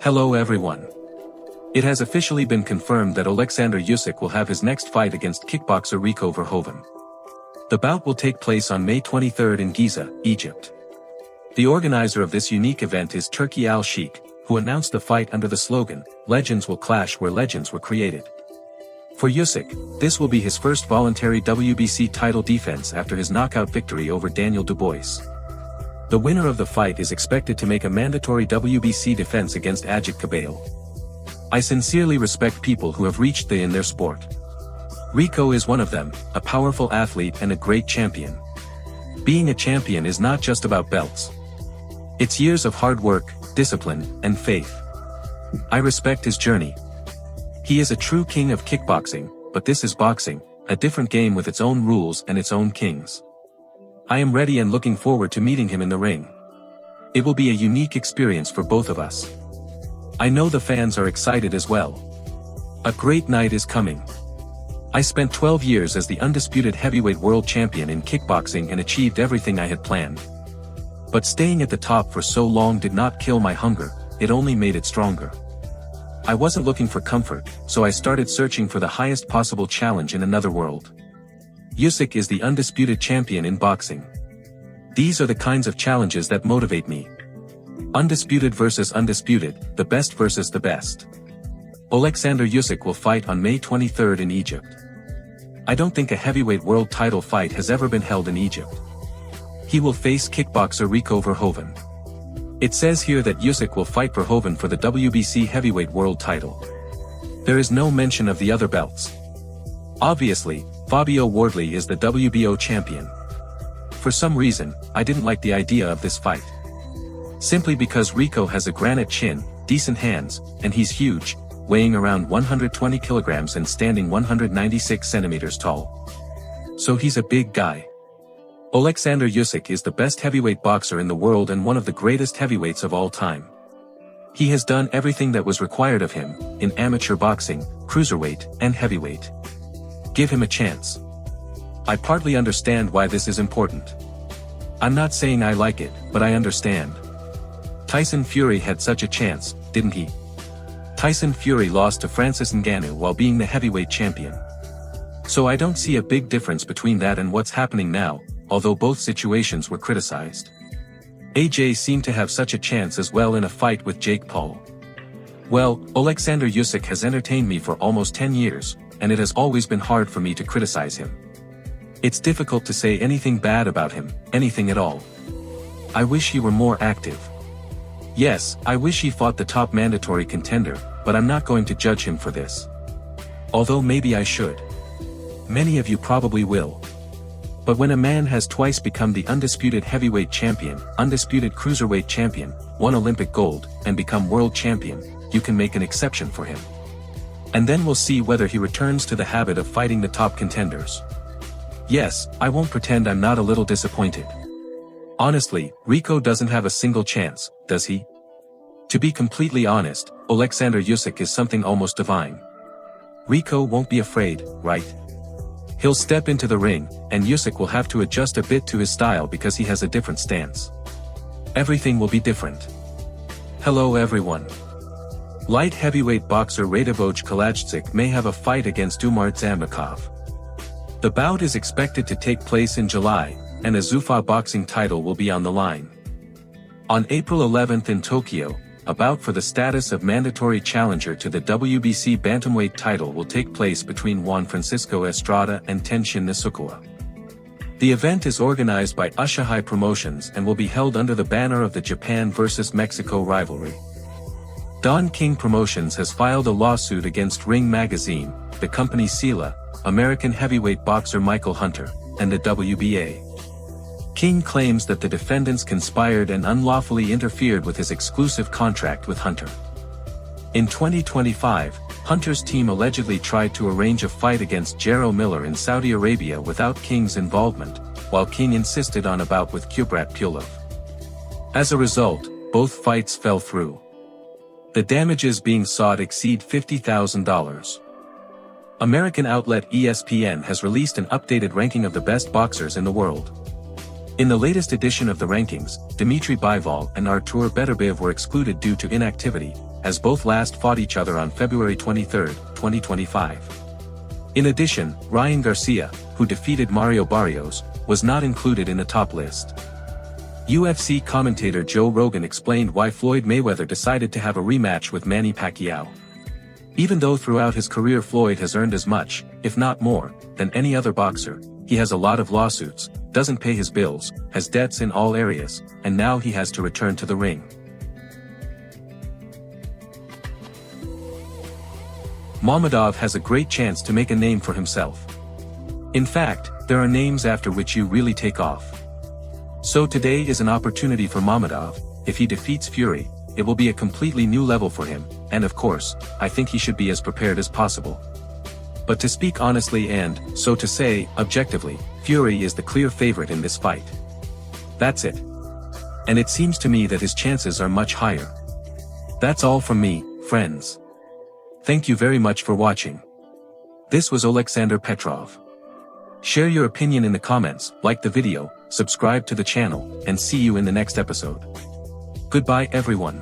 Hello everyone. It has officially been confirmed that Oleksandr Usyk will have his next fight against kickboxer Rico Verhoeven. The bout will take place on May 23 in Giza, Egypt. The organizer of this unique event is Turki Al-Sheikh, who announced the fight under the slogan, "Legends will clash where legends were created." For Usyk, this will be his first voluntary WBC title defense after his knockout victory over Daniel Dubois. The winner of the fight is expected to make a mandatory WBC defense against Ajit Cabale. I sincerely respect people who have reached in their sport. Rico is one of them, a powerful athlete and a great champion. Being a champion is not just about belts. It's years of hard work, discipline, and faith. I respect his journey. He is a true king of kickboxing, but this is boxing, a different game with its own rules and its own kings. I am ready and looking forward to meeting him in the ring. It will be a unique experience for both of us. I know the fans are excited as well. A great night is coming. I spent 12 years as the undisputed heavyweight world champion in kickboxing and achieved everything I had planned. But staying at the top for so long did not kill my hunger, it only made it stronger. I wasn't looking for comfort, so I started searching for the highest possible challenge in another world. Usyk is the undisputed champion in boxing. These are the kinds of challenges that motivate me. Undisputed versus undisputed, the best versus the best. Oleksandr Usyk will fight on May 23 in Egypt. I don't think a heavyweight world title fight has ever been held in Egypt. He will face kickboxer Rico Verhoeven. It says here that Usyk will fight Verhoeven for the WBC heavyweight world title. There is no mention of the other belts. Obviously, Fabio Wardley is the WBO champion. For some reason, I didn't like the idea of this fight. Simply because Rico has a granite chin, decent hands, and he's huge, weighing around 120 kilograms and standing 196 centimeters tall. So he's a big guy. Oleksandr Usyk is the best heavyweight boxer in the world and one of the greatest heavyweights of all time. He has done everything that was required of him, in amateur boxing, cruiserweight, and heavyweight. Give him a chance. I partly understand why this is important. I'm not saying I like it, but I understand. Tyson Fury had such a chance, didn't he? Tyson Fury lost to Francis Ngannou while being the heavyweight champion. So I don't see a big difference between that and what's happening now, although both situations were criticized. AJ seemed to have such a chance as well in a fight with Jake Paul. Well, Oleksandr Usyk has entertained me for almost 10 years, and it has always been hard for me to criticize him. It's difficult to say anything bad about him, anything at all. I wish he were more active. Yes, I wish he fought the top mandatory contender, but I'm not going to judge him for this. Although maybe I should. Many of you probably will. But when a man has twice become the undisputed heavyweight champion, undisputed cruiserweight champion, won Olympic gold, and become world champion, you can make an exception for him. And then we'll see whether he returns to the habit of fighting the top contenders. Yes, I won't pretend I'm not a little disappointed. Honestly, Rico doesn't have a single chance, does he? To be completely honest, Oleksandr Usyk is something almost divine. Rico won't be afraid, right? He'll step into the ring, and Usyk will have to adjust a bit to his style because he has a different stance. Everything will be different. Hello everyone. Light heavyweight boxer Radivoj Kalajdzic may have a fight against Umar Zambakov. The bout is expected to take place in July, and a Zuffa boxing title will be on the line. On April 11 in Tokyo, a bout for the status of mandatory challenger to the WBC bantamweight title will take place between Juan Francisco Estrada and Tenshin Nasukawa. The event is organized by Usyk Promotions and will be held under the banner of the Japan vs Mexico rivalry. Don King Promotions has filed a lawsuit against Ring Magazine, the company Sela, American heavyweight boxer Michael Hunter, and the WBA. King claims that the defendants conspired and unlawfully interfered with his exclusive contract with Hunter. In 2025, Hunter's team allegedly tried to arrange a fight against Jarrell Miller in Saudi Arabia without King's involvement, while King insisted on a bout with Kubrat Pulev. As a result, both fights fell through. The damages being sought exceed $50,000. American outlet ESPN has released an updated ranking of the best boxers in the world. In the latest edition of the rankings, Dmitry Bivol and Artur Beterbiev were excluded due to inactivity, as both last fought each other on February 23, 2025. In addition, Ryan Garcia, who defeated Mario Barrios, was not included in the top list. UFC commentator Joe Rogan explained why Floyd Mayweather decided to have a rematch with Manny Pacquiao. Even though throughout his career Floyd has earned as much, if not more, than any other boxer, he has a lot of lawsuits, doesn't pay his bills, has debts in all areas, and now he has to return to the ring. Mammadov has a great chance to make a name for himself. In fact, there are names after which you really take off. So today is an opportunity for Mammadov. If he defeats Fury, it will be a completely new level for him, and of course, I think he should be as prepared as possible. But to speak honestly and, so to say, objectively, Fury is the clear favorite in this fight. That's it. And it seems to me that his chances are much higher. That's all from me, friends. Thank you very much for watching. This was Oleksandr Petrov. Share your opinion in the comments, like the video, subscribe to the channel, and see you in the next episode. Goodbye everyone.